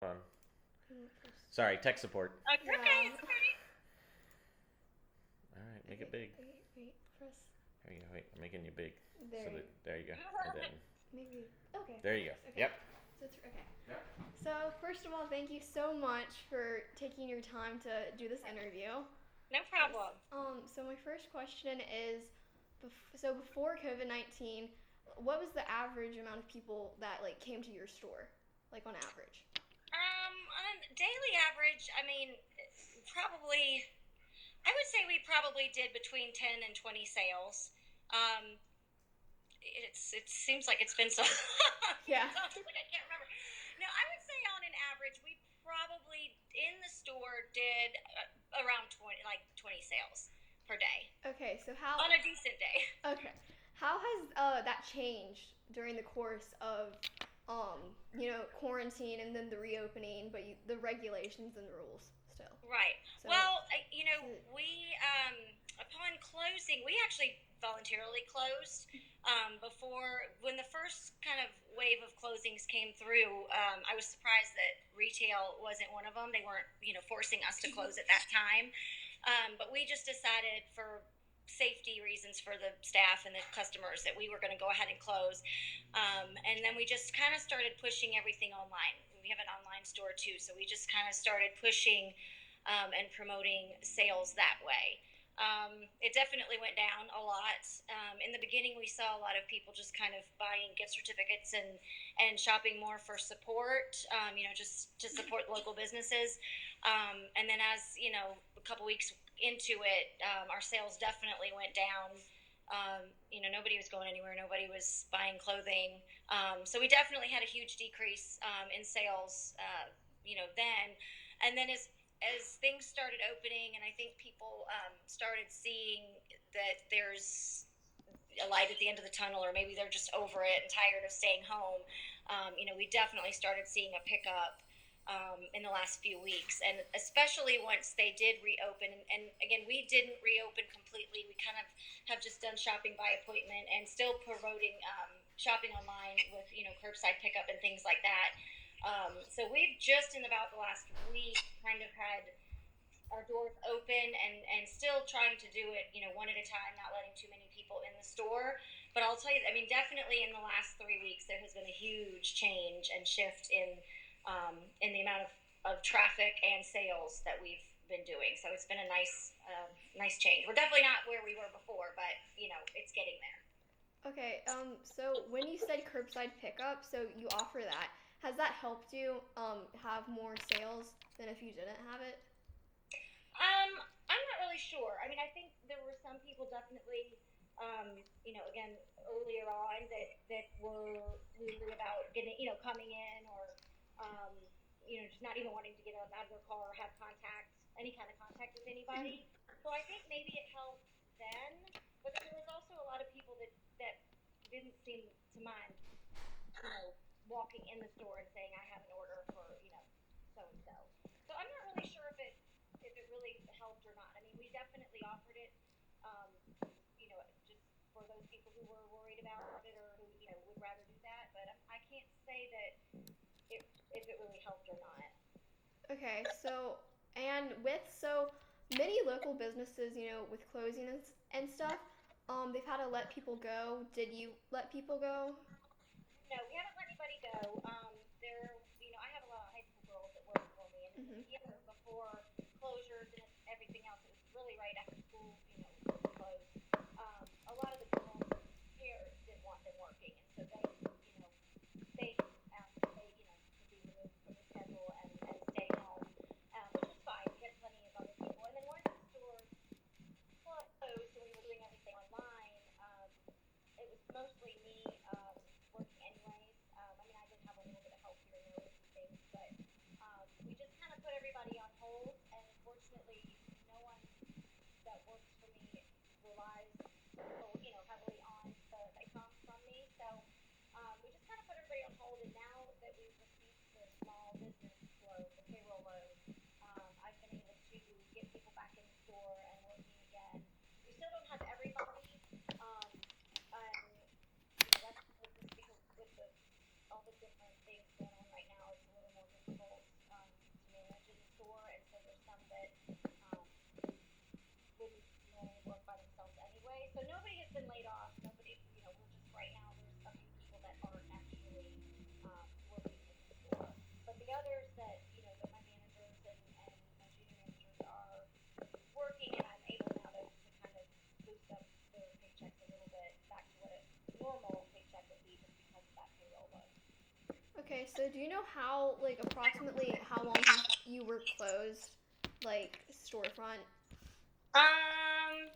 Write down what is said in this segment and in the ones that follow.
Hold on. Sorry, tech support. Okay, Yeah. it's okay. All right, make it big. Wait, press. There you go. Wait, I'm making you big. There. So that, there you go. And then Maybe. Okay. there you go. Okay. Yep. So it's okay. So first of all, thank you so much for taking your time to do this interview. No problem. So my first question is, so before COVID-19, what was the average amount of people that like came to your store, like on average? On a daily average, I mean, probably, I would say we probably did between 10 and 20 sales. Um, it seems like it's been so long. Yeah. Like I can't remember. No, I would say on an average, we probably in the store did around 20 sales per day Okay, so how? on a decent day. Okay, how has that changed during the course of quarantine and then the reopening, but the regulations and the rules still? Right. So, Well, we upon closing, we actually voluntarily closed before when the first kind of wave of closings came through. I was surprised that retail wasn't one of them. They weren't, forcing us to close at that time. But we just decided for safety reasons for the staff and the customers that we were going to go ahead and close. And then we just kind of started pushing everything online. We have an online store too, so we just kind of started pushing and promoting sales that way. It definitely went down a lot. In the beginning, we saw a lot of people just kind of buying gift certificates and shopping more for support, just to support local businesses. And then as, a couple weeks into it, our sales definitely went down. Nobody was going anywhere. Nobody was buying clothing. So we definitely had a huge decrease in sales, then. And then as things started opening, and I think people started seeing that there's a light at the end of the tunnel, or maybe they're just over it and tired of staying home. We definitely started seeing a pickup in the last few weeks, and especially once they did reopen. And again, we didn't reopen completely. We kind of have just done shopping by appointment and still promoting shopping online with curbside pickup and things like that. So we've just in about the last week kind of had our doors open and still trying to do it, one at a time, not letting too many people in the store. But I'll tell you, I mean, definitely in the last 3 weeks, there has been a huge change and shift in the amount of traffic and sales that we've been doing. So it's been a nice change. We're definitely not where we were before, but it's getting there. Okay, so when you said curbside pickup, so you offer that. Has that helped you have more sales than if you didn't have it? I'm not really sure. I mean, I think there were some people definitely, again, earlier on that were leery about getting, coming in or, just not even wanting to get out of their car or have any kind of contact with anybody. So I think maybe it helped then, but there was also a lot of people that didn't seem to mind, walking in the store and saying, I have an order for, so and so. So I'm not really sure if it really helped or not. I mean, we definitely offered it, just for those people who were worried about it or who, would rather do that. But I can't say that if it really helped or not. Okay, and with many local businesses, with closing and stuff, they've had to let people go. Did you let people go? No, we haven't let anybody go. I have a lot of high school girls that work for me, and in the year before closures and everything else, it was really right after school, closed. A lot of the girls' parents didn't want them working, and so they asked if they, to be removed from the schedule and stay home, which is fine. We had plenty of other people, and then once the stores closed and we were doing everything online, it was mostly me working anyways. I mean, I did have a little bit of help here and there with some things, but we just kind of put everybody on hold. And unfortunately, no one that works for been laid off. Nobody, we're just right now. There's a few people that aren't actually working in the store, but the others that my managers and my junior managers are working, and I'm able now to kind of boost up their paychecks a little bit back to what a normal paycheck would be, just because of that payroll load. Okay, so do you know how, like, approximately how long you were closed, like, storefront? Um,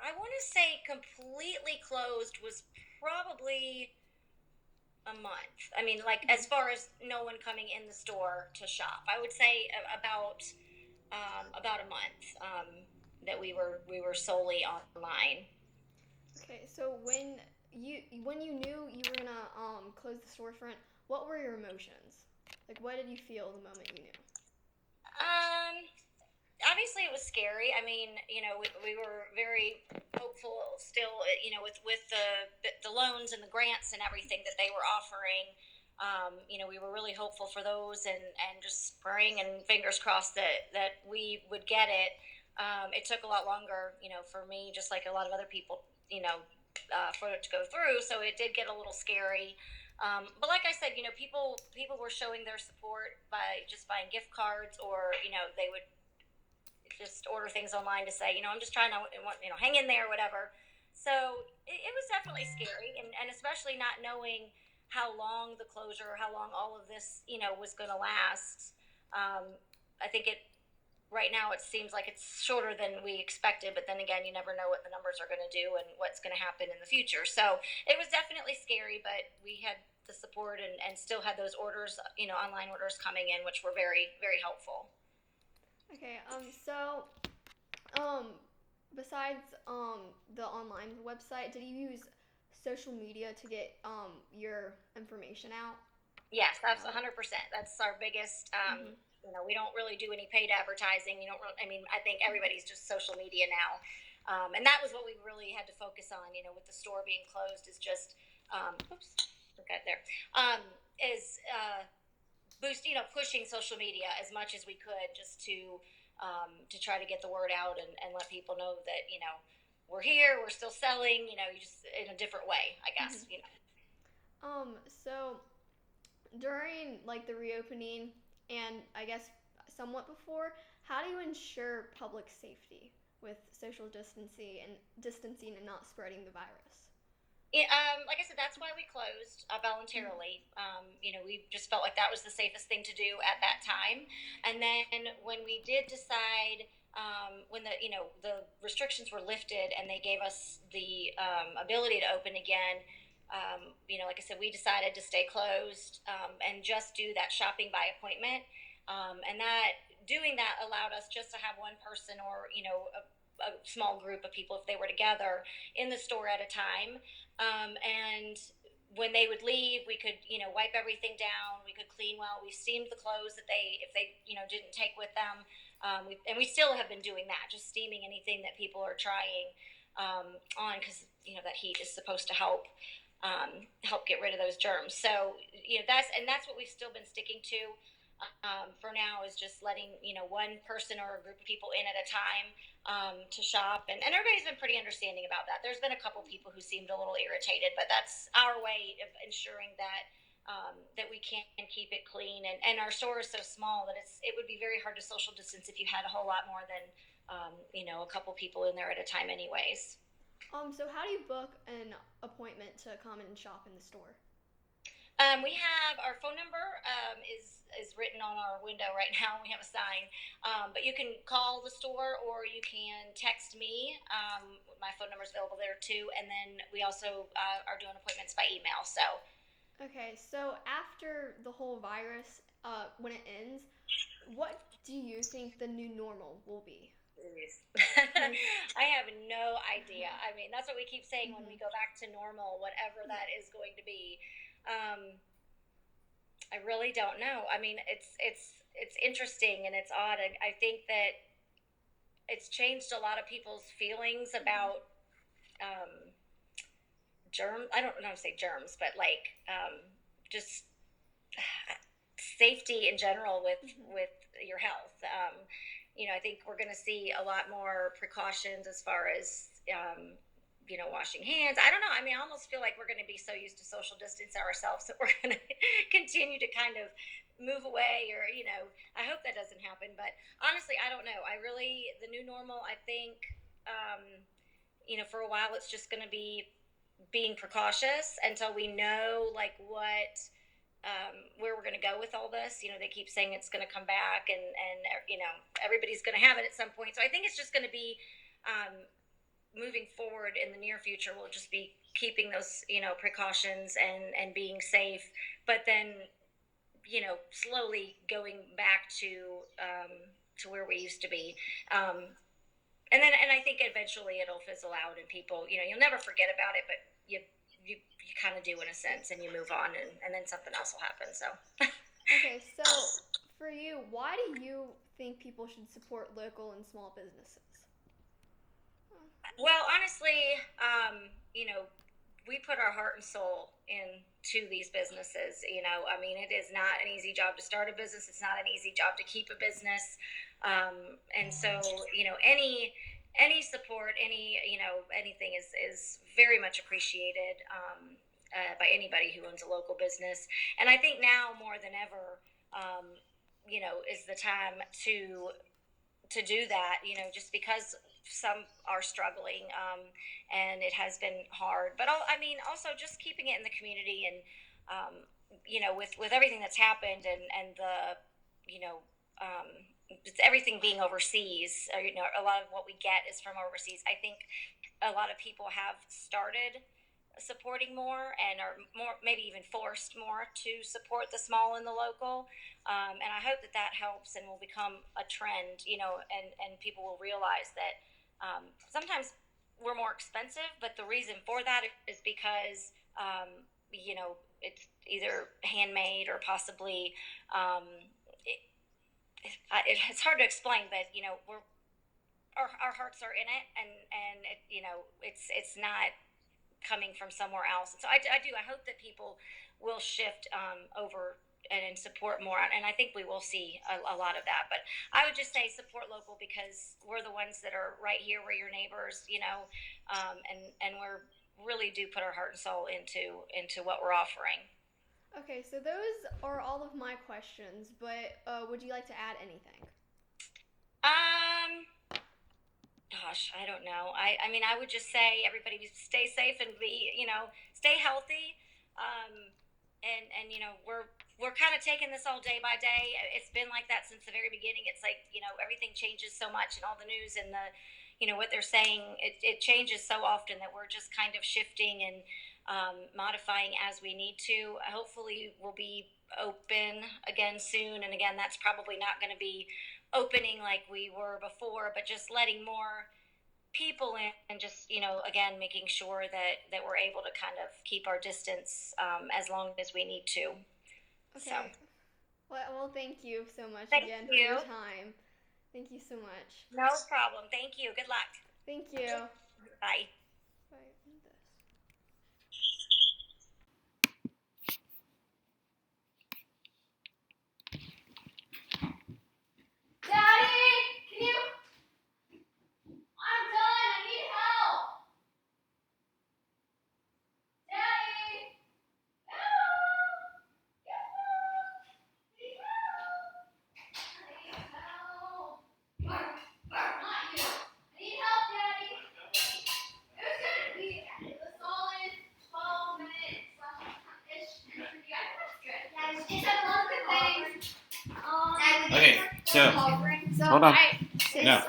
I want to say completely closed was probably a month. I mean, like, as far as no one coming in the store to shop, I would say about a month that we were solely online. Okay, so when you knew you were gonna close the storefront, what were your emotions? Like, what did you feel the moment you knew? Um, Obviously it was scary. I mean, we were very hopeful still, with the loans and the grants and everything that they were offering. We were really hopeful for those, and just praying and fingers crossed that we would get it. It took a lot longer, for me, just like a lot of other people, for it to go through. So it did get a little scary. But like I said, people were showing their support by just buying gift cards, or they would just order things online to say, I'm just trying to, hang in there, whatever. So it was definitely scary, and especially not knowing how long the closure, how long all of this, was going to last. I think right now it seems like it's shorter than we expected, but then again, you never know what the numbers are going to do and what's going to happen in the future. So it was definitely scary, but we had the support, and still had those orders, online orders coming in, which were very, very helpful. Okay, so um, besides the online website, did you use social media to get your information out? Yes, that's 100%. That's our biggest. Mm-hmm. We don't really do any paid advertising. You don't. I mean, I think everybody's just social media now, and that was what we really had to focus on. With the store being closed, is just, oops, forgot there. Is boost, pushing social media as much as we could, just to try to get the word out, and let people know that we're here, we're still selling. You just in a different way, I guess. Mm-hmm. So during like the reopening, and I guess somewhat before, how do you ensure public safety with social distancing and not spreading the virus? Like I said, that's why we closed voluntarily. We just felt like that was the safest thing to do at that time. And then when we did decide, when the restrictions were lifted and they gave us the ability to open again, like I said, we decided to stay closed, and just do that shopping by appointment. And doing that allowed us just to have one person, or a small group of people, if they were together, in the store at a time. And when they would leave, we could, wipe everything down. We could clean well. We steamed the clothes that if they, didn't take with them. And we still have been doing that, just steaming anything that people are trying on, because that heat is supposed to help get rid of those germs. So that's what we've still been sticking to. For now, is just letting one person or a group of people in at a time, to shop, and everybody's been pretty understanding about that. There's been a couple people who seemed a little irritated, but that's our way of ensuring that we can keep it clean, and our store is so small that it would be very hard to social distance if you had a whole lot more than a couple people in there at a time, anyways. So how do you book an appointment to come and shop in the store? We have our phone number, is written on our window right now. We have a sign, but you can call the store, or you can text me. My phone number is available there too, and then we also are doing appointments by email. So. Okay, so after the whole virus, when it ends, what do you think the new normal will be? I have no idea. I mean, that's what we keep saying, when we go back to normal, whatever that is going to be. I really don't know. I mean, it's interesting, and it's odd. I think that it's changed a lot of people's feelings about germs. I don't know how to say germs, but like, just safety in general with your health. I think we're going to see a lot more precautions as far as washing hands. I don't know. I mean, I almost feel like we're going to be so used to social distance ourselves that we're going to continue to kind of move away, or I hope that doesn't happen. But honestly, I don't know. The new normal, I think, for a while it's just going to be being precautious until we know like where we're going to go with all this. They keep saying it's going to come back, and everybody's going to have it at some point. So I think it's just going to be moving forward in the near future. We'll just be keeping those precautions and being safe, but then slowly going back to where we used to be. And I think eventually it'll fizzle out, and people, you'll never forget about it, but you kind of do in a sense, and you move on, and then something else will happen. So. Okay, so for you, why do you think people should support local and small businesses? Well, honestly, we put our heart and soul into these businesses. I mean, it is not an easy job to start a business. It's not an easy job to keep a business. And so, any support, anything is very much appreciated by anybody who owns a local business. And I think now more than ever, is the time to do that, just because some are struggling, and it has been hard. But also just keeping it in the community, and with everything that's happened, and the everything being overseas. A lot of what we get is from overseas. I think a lot of people have started supporting more, and are more, maybe even forced more, to support the small and the local. And I hope that helps and will become a trend, and people will realize that sometimes we're more expensive, but the reason for that is because, it's either handmade or possibly, it's hard to explain, but, our hearts are in it, and it, it's not coming from somewhere else. And so I hope that people will shift over and support more, and I think we will see a lot of that. But I would just say support local, because we're the ones that are right here, we're your neighbors, and we're really do put our heart and soul into what we're offering. Okay, so those are all of my questions, but would you like to add anything? Gosh, I don't know. I mean, I would just say everybody stay safe and stay healthy. And we're kind of taking this all day by day. It's been like that since the very beginning. It's like, everything changes so much, and all the news and what they're saying, it changes so often that we're just kind of shifting and modifying as we need to. Hopefully we'll be open again soon. And again, that's probably not going to be opening like we were before, but just letting more people in, and just again making sure that we're able to kind of keep our distance as long as we need to. Okay. So. Well, thank you so much for your time. Thank you so much. No problem. Thank you. Good luck. Thank you. Bye. Okay, so hold on. No, I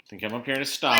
think I'm up here to stop.